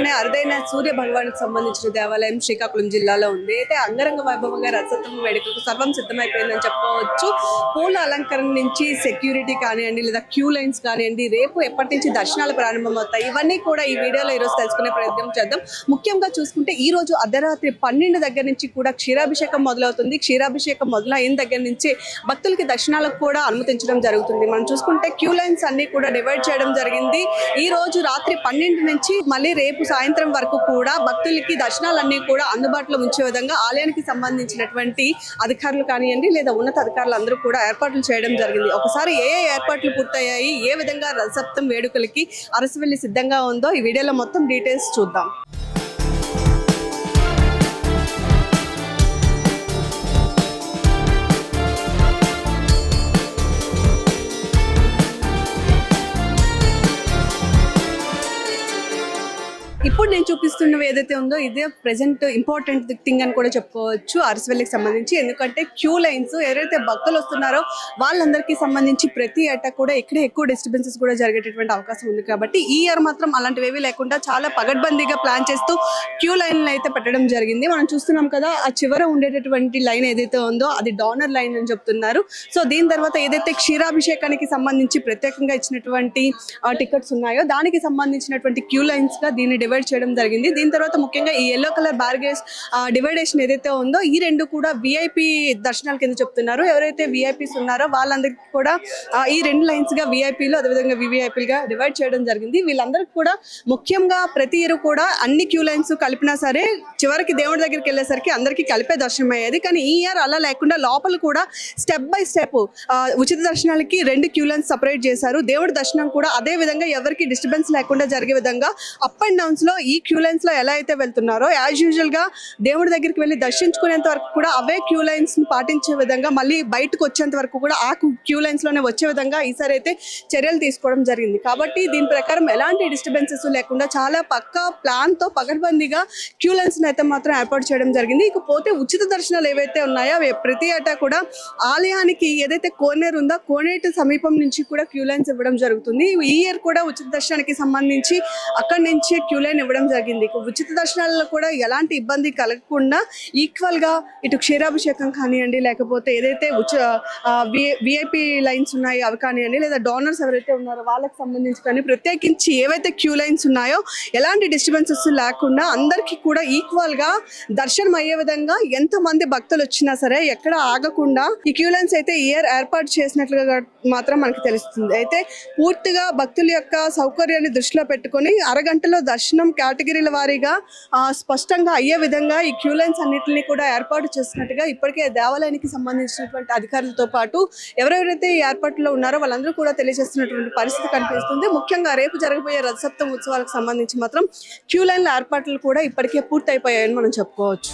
దేశంలోనే అరుదైన సూర్య భగవానికి సంబంధించిన దేవాలయం శ్రీకాకుళం జిల్లాలో ఉంది. అయితే అంగరంగ వైభవంగా రథసప్తమి వేడుకలకు సర్వం సిద్ధమైపోయిందని చెప్పుకోవచ్చు. పూల అలంకరణ నుంచి సెక్యూరిటీ కానివ్వండి, లేదా క్యూ లైన్స్ కానివ్వండి, రేపు ఎప్పటి నుంచి దర్శనాలు ప్రారంభమవుతాయి, ఇవన్నీ కూడా ఈ వీడియోలో ఈరోజు తెలుసుకునే ప్రయత్నం చేద్దాం. ముఖ్యంగా చూసుకుంటే ఈ రోజు అర్ధరాత్రి 12 దగ్గర నుంచి కూడా క్షీరాభిషేకం మొదలవుతుంది. క్షీరాభిషేకం మొదలైన దగ్గర నుంచి భక్తులకి దర్శనాలకు కూడా అనుమతించడం జరుగుతుంది. మనం చూసుకుంటే క్యూ లైన్స్ అన్ని కూడా డివైడ్ చేయడం జరిగింది. ఈ రోజు రాత్రి 12 నుంచి మళ్ళీ రేపు సాయంత్రం వరకు కూడా భక్తులకి దర్శనాలన్నీ కూడా అందుబాటులో ఉంచే విధంగా ఆలయానికి సంబంధించినటువంటి అధికారులు కానివ్వండి, లేదా ఉన్నత అధికారులు అందరూ కూడా ఏర్పాట్లు చేయడం జరిగింది. ఒకసారి ఏ ఏర్పాట్లు పూర్తయ్యాయి, ఏ విధంగా రథసప్తమి వేడుకలకి అరసవెల్లి సిద్ధంగా ఉందో ఈ వీడియోలో మొత్తం డీటెయిల్స్ చూద్దాం. ఇప్పుడు నేను చూపిస్తున్నవి ఏదైతే ఉందో ఇదే ప్రెసెంట్ ఇంపార్టెంట్ థింగ్ అని కూడా చెప్పుకోవచ్చు అరసవెల్లికి సంబంధించి. ఎందుకంటే క్యూ లైన్స్ ఎవరైతే భక్తులు వస్తున్నారో వాళ్ళందరికీ సంబంధించి ప్రతి ఏటా కూడా ఇక్కడే ఎక్కువ డిస్టర్బెన్సెస్ కూడా జరిగేటటువంటి అవకాశం ఉంది. కాబట్టి ఈ ఇయర్ మాత్రం అలాంటివి లేకుండా చాలా పగడ్బందీగా ప్లాన్ చేస్తూ క్యూ లైన్లు అయితే పెట్టడం జరిగింది. మనం చూస్తున్నాం కదా, ఆ చివర ఉండేటటువంటి లైన్ ఏదైతే ఉందో అది డోనర్ లైన్ అని చెప్తున్నారు. సో దీని తర్వాత ఏదైతే క్షీరాభిషేకానికి సంబంధించి ప్రత్యేకంగా ఇచ్చినటువంటి టికెట్స్ ఉన్నాయో దానికి సంబంధించినటువంటి క్యూ లైన్స్ గా దీన్ని డివైడ్ చేయడం జరిగింది. దీని తర్వాత ముఖ్యంగా ఈ ఎల్లో కలర్ బ్యారిగేడ్స్ డివైడేషన్ ఏదైతే ఉందో ఈ రెండు కూడా విఐపి దర్శనాల కింద చెప్తున్నారు. ఎవరైతే విఐపీస్ ఉన్నారో వాళ్ళందరికీ కూడా ఈ రెండు లైన్స్ గా విఐపీలు అదేవిధంగా వివిఐపీలుగా డివైడ్ చేయడం జరిగింది. వీళ్ళందరికీ కూడా ముఖ్యంగా ప్రతి ఇయర్ కూడా అన్ని క్యూ లైన్స్ కలిపినా సరే చివరికి దేవుడి దగ్గరికి వెళ్ళేసరికి అందరికీ కలిపే దర్శనం అయ్యేది. కానీ ఈ ఇయర్ అలా లేకుండా లోపల కూడా స్టెప్ బై స్టెప్ ఉచిత దర్శనాలకి 2 క్యూ లైన్స్ సపరేట్ చేశారు. దేవుడి దర్శనం కూడా అదే విధంగా ఎవరికి డిస్టర్బెన్స్ లేకుండా జరిగే విధంగా అప్ అండ్ డౌన్స్ లో ఈ క్యూ లైన్స్ లో ఎలా అయితే వెళ్తున్నారో యాజ్ యూజువల్ గా దేవుడి దగ్గరికి వెళ్ళి దర్శించుకునేంత వరకు కూడా అవే క్యూ లైన్స్ ని పాటించే విధంగా మళ్ళీ బయటకు వచ్చేంత వరకు కూడా ఆ క్యూ లైన్స్ లోనే వచ్చే విధంగా ఈసారి అయితే చర్యలు తీసుకోవడం జరిగింది. కాబట్టి దీని ప్రకారం ఎలాంటి డిస్టర్బెన్సెస్ లేకుండా చాలా పక్కా ప్లాన్ తో పగడ్బందీగా క్యూ లైన్స్ అయితే మాత్రం ఏర్పాటు చేయడం జరిగింది. ఇకపోతే ఉచిత దర్శనాలు ఏవైతే ఉన్నాయో అవి ప్రతి ఏటా కూడా ఆలయానికి ఏదైతే కోనేరు ఉందో కోనేరు సమీపం నుంచి కూడా క్యూ లైన్స్ ఇవ్వడం జరుగుతుంది. ఈ ఇయర్ కూడా ఉచిత దర్శనానికి సంబంధించి అక్కడి నుంచి క్యూ లైన్ ఇవ్వడం జరిగింది. ఉచిత దర్శనాలలో కూడా ఎలాంటి ఇబ్బంది కలగకుండా ఈక్వల్ గా ఇటు క్షీరాభిషేకం కానివ్వండి, లేకపోతే ఏదైతే విఐపి లైన్స్ ఉన్నాయో అవి కానివ్వండి, లేదా డోనర్స్ ఎవరైతే ఉన్నారో వాళ్ళకి సంబంధించి కానీ ప్రత్యేకించి ఏవైతే క్యూ లైన్స్ ఉన్నాయో ఎలాంటి డిస్టర్బెన్సెస్ లేకుండా అందరికీ కూడా ఈక్వల్ గా దర్శనం అయ్యే విధంగా ఎంతమంది భక్తులు వచ్చినా సరే ఎక్కడ ఆగకుండా ఈ క్యూ లైన్స్ అయితే ఇయర్ ఏర్పాటు చేసినట్లుగా మాత్రం మనకి తెలుస్తుంది. అయితే పూర్తిగా భక్తుల యొక్క సౌకర్యాన్ని దృష్టిలో పెట్టుకొని అరగంటలో దర్శనం కేటగిరీల వారీగా స్పష్టంగా అయ్యే విధంగా ఈ క్యూ లైన్స్ అన్నింటినీ కూడా ఏర్పాటు చేసినట్టుగా ఇప్పటికే దేవాలయానికి సంబంధించినటువంటి అధికారులతో పాటు ఎవరెవరైతే ఈ ఏర్పాట్లో ఉన్నారో వాళ్ళందరూ కూడా తెలియజేస్తున్నటువంటి పరిస్థితి కనిపిస్తుంది. ముఖ్యంగా రేపు జరగబోయే రథసప్తమి ఉత్సవాలకు సంబంధించి మాత్రం క్యూ లైన్ల ఏర్పాట్లు కూడా ఇప్పటికే పూర్తయిపోయాయని మనం చెప్పుకోవచ్చు.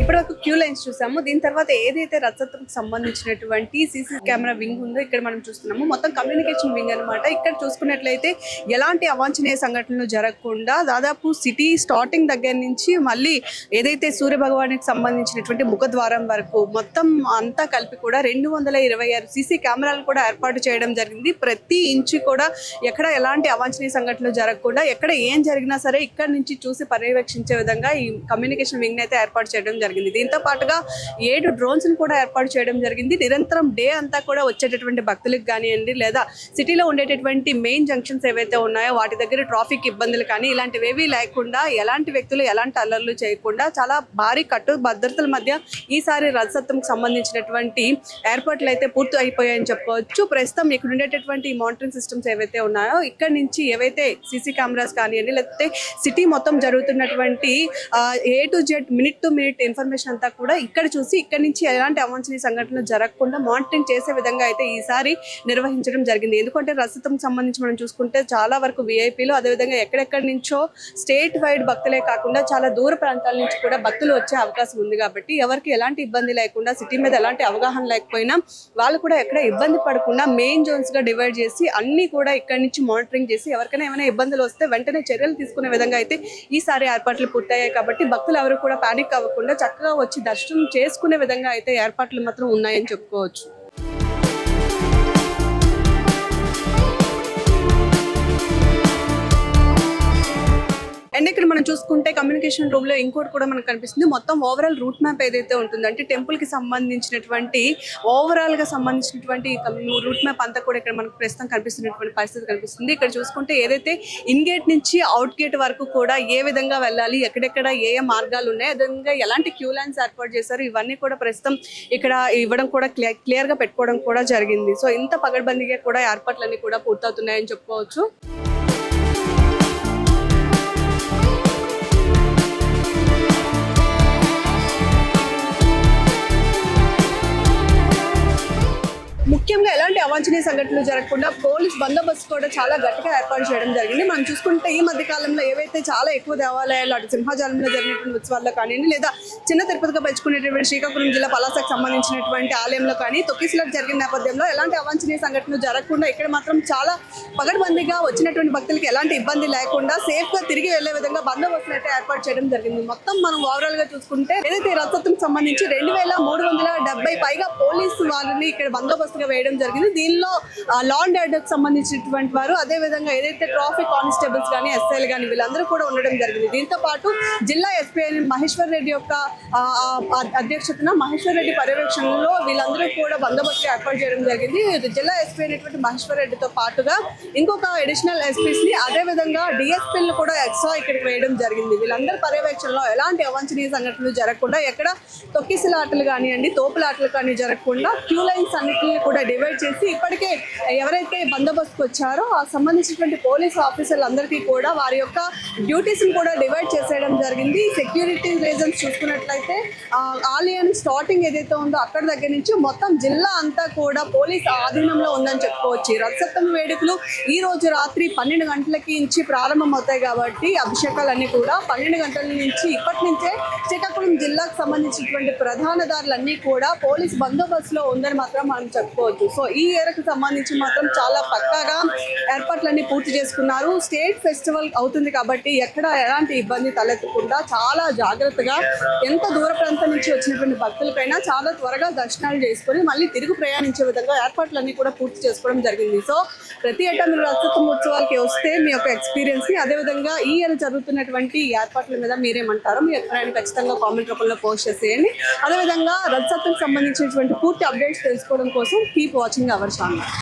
ఇప్పటివరకు క్యూ లైన్స్ చూసాము. దీని తర్వాత ఏదైతే రథసప్తమికి సంబంధించినటువంటి సీసీ కెమెరా వింగ్ ఉందో ఇక్కడ మనం చూస్తున్నాము. మొత్తం కమ్యూనికేషన్ వింగ్ అనమాట. ఇక్కడ చూసుకున్నట్లయితే ఎలాంటి అవాంఛనీయ సంఘటనలు జరగకుండా దాదాపు సిటీ స్టార్టింగ్ దగ్గర నుంచి మళ్ళీ ఏదైతే సూర్య భగవానికి సంబంధించినటువంటి ముఖద్వారం వరకు మొత్తం అంతా కలిపి కూడా 226 సీసీ కెమెరాలు కూడా ఏర్పాటు చేయడం జరిగింది. ప్రతి ఇంచు కూడా ఎక్కడ ఎలాంటి అవాంఛనీయ సంఘటనలు జరగకుండా ఎక్కడ ఏం జరిగినా సరే ఇక్కడ నుంచి చూసి పర్యవేక్షించే విధంగా ఈ కమ్యూనికేషన్ వింగ్ అయితే ఏర్పాటు చేయడం జరిగింది. దీంతో పాటుగా 7 డ్రోన్స్ కూడా ఏర్పాటు చేయడం జరిగింది. నిరంతరం డే అంతా కూడా వచ్చేటటువంటి భక్తులకు కానివ్వండి, లేదా సిటీలో ఉండేటటువంటి మెయిన్ జంక్షన్స్ ఏవైతే ఉన్నాయో వాటి దగ్గర ట్రాఫిక్ ఇబ్బందులు కానీ ఇలాంటివేవీ లేకుండా ఎలాంటి వ్యక్తులు ఎలాంటి అల్లర్లు చేయకుండా చాలా భారీ కట్టు భద్రతల మధ్య ఈసారి రథసప్తమికి సంబంధించినటువంటి ఏర్పాట్లు అయితే పూర్తి అయిపోయాయని చెప్పుకోవచ్చు. ప్రస్తుతం ఇక్కడ ఉండేటటువంటి మానిటరింగ్ సిస్టమ్స్ ఏవైతే ఉన్నాయో ఇక్కడ నుంచి ఏవైతే సీసీ కెమెరాస్ కానివ్వండి, లేకపోతే సిటీ మొత్తం జరుగుతున్నటువంటి A to Z minute to minute information అంతా కూడా ఇక్కడ చూసి ఇక్కడ నుంచి ఎలాంటి అవాంఛనీయ సంఘటనలు జరగకుండా మానిటరింగ్ చేసే విధంగా అయితే ఈసారి నిర్వహించడం జరిగింది. ఎందుకంటే రథసప్తమికి సంబంధించి మనం చూసుకుంటే చాలా వరకు విఐపీలు అదేవిధంగా ఎక్కడెక్కడి నుంచో స్టేట్ వైడ్ భక్తులే కాకుండా చాలా దూర ప్రాంతాల నుంచి కూడా భక్తులు వచ్చే అవకాశం ఉంది. కాబట్టి ఎవరికి ఎలాంటి ఇబ్బంది లేకుండా సిటీ మీద ఎలాంటి అవగాహన లేకపోయినా వాళ్ళు కూడా ఎక్కడ ఇబ్బంది పడకుండా మెయిన్ జోన్స్ గా డివైడ్ చేసి అన్ని కూడా ఇక్కడ నుంచి మానిటరింగ్ చేసి ఎవరికైనా ఏమైనా ఇబ్బందులు వస్తే వెంటనే చర్యలు తీసుకునే విధంగా అయితే ఈసారి ఏర్పాట్లు పూర్తయ్యాయి. కాబట్టి భక్తులు ఎవరు కూడా పానిక్ అవ్వకుండా చక్కగా వచ్చి దర్శనం చేసుకునే విధంగా అయితే ఏర్పాట్లు మాత్రం ఉన్నాయని చెప్పుకోవచ్చు. అండ్ ఇక్కడ మనం చూసుకుంటే కమ్యూనికేషన్ రూమ్ లో ఇంకోటి కూడా మనకు కనిపిస్తుంది. మొత్తం ఓవరాల్ రూట్ మ్యాప్ ఏదైతే ఉంటుందో అంటే టెంపుల్ కి సంబంధించినటువంటి ఓవరాల్ గా సంబంధించినటువంటి రూట్ మ్యాప్ అంతా కూడా ఇక్కడ మనకు ప్రస్తుతం కనిపిస్తున్నటువంటి పరిస్థితి కనిపిస్తుంది. ఇక్కడ చూసుకుంటే ఏదైతే ఇన్ గేట్ నుంచి అవుట్ గేట్ వరకు కూడా ఏ విధంగా వెళ్ళాలి, ఎక్కడెక్కడ ఏ ఏ మార్గాలు ఉన్నాయి, అదేవిధంగా ఎలాంటి క్యూ లైన్స్ ఏర్పాటు చేశారు, ఇవన్నీ కూడా ప్రస్తుతం ఇక్కడ ఇవ్వడం కూడా క్లియర్ గా పెట్టుకోవడం కూడా జరిగింది. సో ఇంత పగడ్బందీగా కూడా ఏర్పాట్లన్నీ కూడా పూర్తవుతున్నాయని చెప్పుకోవచ్చు. ముఖ్యంగా ఎలాంటి అవాంఛనీయ సంఘటనలు జరగకుండా పోలీస్ బందోబస్తు కూడా చాలా గట్టిగా ఏర్పాటు చేయడం జరిగింది. మనం చూసుకుంటే ఈ మధ్య కాలంలో ఏవైతే చాలా ఎక్కువ దేవాలయాలు అటు సింహాచలంలో జరిగినటువంటి ఉత్సవాల్లో కానివ్వండి, లేదా చిన్న తిరుపతిగా పెంచుకునేటువంటి శ్రీకాకుళం జిల్లా పలాసకు సంబంధించినటువంటి ఆలయంలో కానీ తొక్కిసలాట జరిగిన నేపథ్యంలో ఎలాంటి అవాంఛనీయ సంఘటనలు జరగకుండా ఇక్కడ మాత్రం చాలా పగడ్బందీగా వచ్చినటువంటి భక్తులకి ఎలాంటి ఇబ్బంది లేకుండా సేఫ్ గా తిరిగి వెళ్లే విధంగా బందోబస్తులు అయితే ఏర్పాటు చేయడం జరిగింది. మొత్తం మనం ఓవరాల్ గా చూసుకుంటే ఏదైతే రథోత్సవం సంబంధించి 2370 పైగా పోలీసు వారిని ఇక్కడ బందోబస్తు వేయడం జరిగింది. దీనిలో లా అండ్ ఆర్డర్ కి సంబంధించినటువంటి వారు, అదే విధంగా ఏదైతే ట్రాఫిక్ కానిస్టేబుల్స్ కానీ ఎస్ఐలు కానీ వీళ్ళందరూ కూడా ఉండడం జరిగింది. దీంతో పాటు జిల్లా ఎస్పీ మహేశ్వర్ రెడ్డి యొక్క అధ్యక్షతన మహేశ్వర్ రెడ్డి పర్యవేక్షణలో వీళ్ళందరూ కూడా బందోబస్తు ఏర్పాటు చేయడం జరిగింది. జిల్లా ఎస్పీ అయినటువంటి మహేశ్వర్ రెడ్డితో పాటుగా ఇంకొక అడిషనల్ ఎస్పీస్ ని, అదే విధంగా డిఎస్పీలు కూడా ఎక్స్ట్రా ఇక్కడికి వేయడం జరిగింది. వీళ్ళందరి పర్యవేక్షణలో ఎలాంటి అవాంఛనీయ సంఘటనలు జరగకుండా, ఎక్కడ తొక్కిసలాటలు కానివ్వండి, తోపులాటలు కానీ జరగకుండా క్యూ లైన్స్ అన్నింటినీ కూడా డివైడ్ చేసి ఇప్పటికే ఎవరైతే బందోబస్తుకు వచ్చారో ఆ సంబంధించినటువంటి పోలీసు ఆఫీసర్లు అందరికీ కూడా వారి యొక్క డ్యూటీస్ ని కూడా డివైడ్ చేసేయడం జరిగింది. సెక్యూరిటీ రీజన్స్ చూసుకున్నట్లయితే ఆలయం స్టార్టింగ్ ఏదైతే ఉందో అక్కడ దగ్గర నుంచి మొత్తం జిల్లా అంతా కూడా పోలీస్ ఆధీనంలో ఉందని చెప్పుకోవచ్చు. రథసప్తమి వేడుకలు ఈ రోజు రాత్రి 12 గంటలకి నుంచి ప్రారంభం అవుతాయి కాబట్టి అభిషేకాలన్నీ కూడా 12 గంటల నుంచి ఇప్పటి నుంచే శ్రీకాకుళం జిల్లాకు సంబంధించినటువంటి ప్రధాన దారులన్నీ కూడా పోలీస్ బందోబస్తులో ఉందని మాత్రం మనం చెప్పుకోవచ్చు. సో ఈ ఏరకు సంబంధించి మాత్రం చాలా పక్కాగా ఏర్పాట్లన్నీ పూర్తి చేసుకున్నారు. స్టేట్ ఫెస్టివల్ అవుతుంది కాబట్టి ఎక్కడ ఎలాంటి ఇబ్బంది తలెత్తకుండా చాలా జాగ్రత్తగా ఎంత దూర ప్రాంతం నుంచి వచ్చినటువంటి భక్తులకైనా చాలా త్వరగా దర్శనాలు చేసుకొని మళ్ళీ తిరుగు ప్రయాణించే విధంగా ఏర్పాట్లన్నీ కూడా పూర్తి చేసుకోవడం జరిగింది. సో ప్రతి ఏటా మీరు రథోత్సవం ఉత్సవాలకి వస్తే మీ యొక్క ఎక్స్పీరియన్స్ ని, అదేవిధంగా ఈ ఇయర్ జరుగుతున్నటువంటి ఏర్పాట్ల మీద మీరేమంటారో మీ అభిప్రాయాన్ని ఖచ్చితంగా కామెంట్ రూపంలో పోస్ట్ చేసేయండి. అదేవిధంగా రథోత్సవం సంబంధించినటువంటి పూర్తి అప్డేట్స్ తెలుసుకోవడం కోసం కీప్ వాచింగ్ అవర్ ఛానల్.